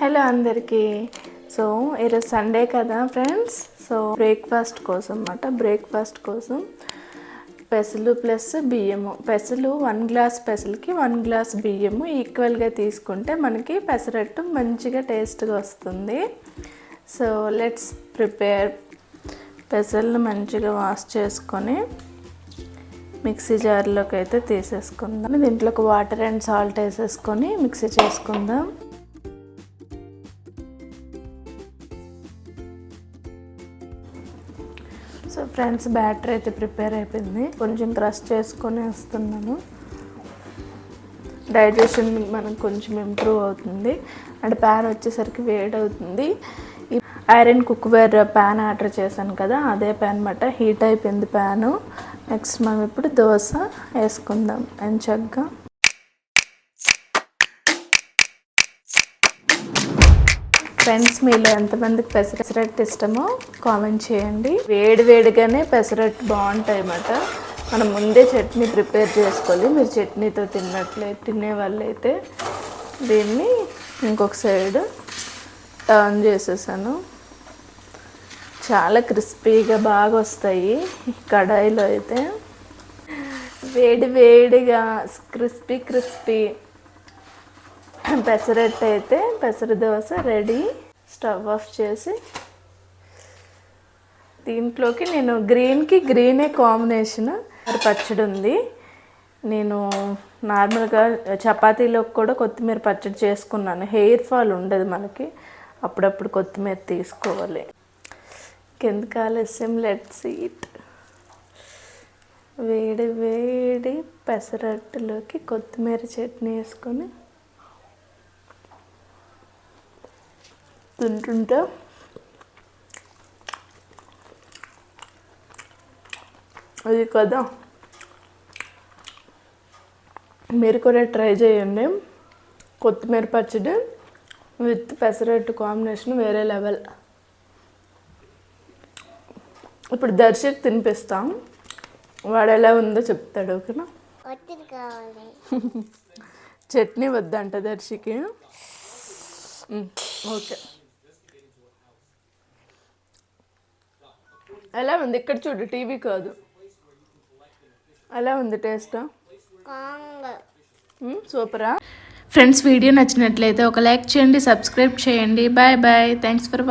Hello అందరికీ. So ఈరోజు Sunday కదా ఫ్రెండ్స్. సో బ్రేక్ఫాస్ట్ కోసం పెసలు ప్లస్ బియ్యము. పెసలు 1 గ్లాస్ పెసలకి 1 గ్లాస్ బియ్యము ఈక్వల్గా తీసుకుంటే మనకి పెసరట్టు మంచిగా టేస్ట్గా వస్తుంది. So let's prepare. పెసలను మంచిగా వాష్ చేసుకొని మిక్సీ జార్లోకి అయితే తీసేసుకుందాం. దీంట్లోకి వాటర్ అండ్ సాల్ట్ వేసేసుకొని మిక్సీ చేసుకుందాం. సో ఫ్రెండ్స్, బ్యాటర్ అయితే ప్రిపేర్ అయిపోయింది. కొంచెం క్రష్ చేసుకొని వేస్తున్నాను. డైజెషన్ మనకు కొంచెం ఇంప్రూవ్ అవుతుంది. అండ్ ప్యాన్ వచ్చేసరికి వేడవుతుంది. ఐరన్ కుక్వేర్ ప్యాన్ ఆర్డర్ చేశాను కదా, అదే ప్యాన్ మాట. హీట్ అయిపోయింది ప్యాను. నెక్స్ట్ మనం ఇప్పుడు దోశ వేసుకుందాం ఎంచగ్గా. ఫ్రెండ్స్, మీలో ఎంతమందికి పెసరట్టు ఇష్టమో కామెంట్ చేయండి. వేడిగానే పెసరట్టు బాగుంటాయి అన్నమాట. మనం ముందే చట్నీ ప్రిపేర్ చేసుకోవాలి. మీరు చట్నీతో తినే వాళ్ళైతే దీన్ని ఇంకొక సైడ్ టర్న్ చేసేసాను. చాలా క్రిస్పీగా బాగా వస్తాయి కడాయిలో అయితే. వేడిగా క్రిస్పీ పెసరట్టు అయితే, పెసర దోశ రెడీ. స్టవ్ ఆఫ్ చేసి దీంట్లోకి నేను గ్రీనే కాంబినేషన్ పచ్చడి ఉంది. నేను నార్మల్గా చపాతీలోకి కూడా కొత్తిమీర పచ్చడి చేసుకున్నాను. హెయిర్ ఫాల్ ఉండదు మనకి. అప్పుడప్పుడు కొత్తిమీర తీసుకోవాలి. కిందకి ఆలస్యం, లెట్స్ ఈట్. వేడి పెసరట్టులోకి కొత్తిమీర చట్నీ వేసుకొని తింటుంటే అది కదా. మీరు కూడా ట్రై చేయండి. కొత్తిమీర పచ్చడి విత్ పెసరట్టు కాంబినేషన్ వేరే లెవెల్. ఇప్పుడు దర్శక్ తినిపిస్తాం. వాడు ఎలా ఉందో చెప్తాడు. ఓకేనా? చట్నీ వద్దంట దర్శికి. ఓకే. ఎలా ఉంది? ఇక్కడ చూడు, టీవీ కాదు. ఎలా ఉంది టేస్ట్? సూపరా? ఫ్రెండ్స్, వీడియో నచ్చినట్లయితే ఒక లైక్ చేయండి, సబ్స్క్రైబ్ చేయండి. బాయ్. Thanks for watching.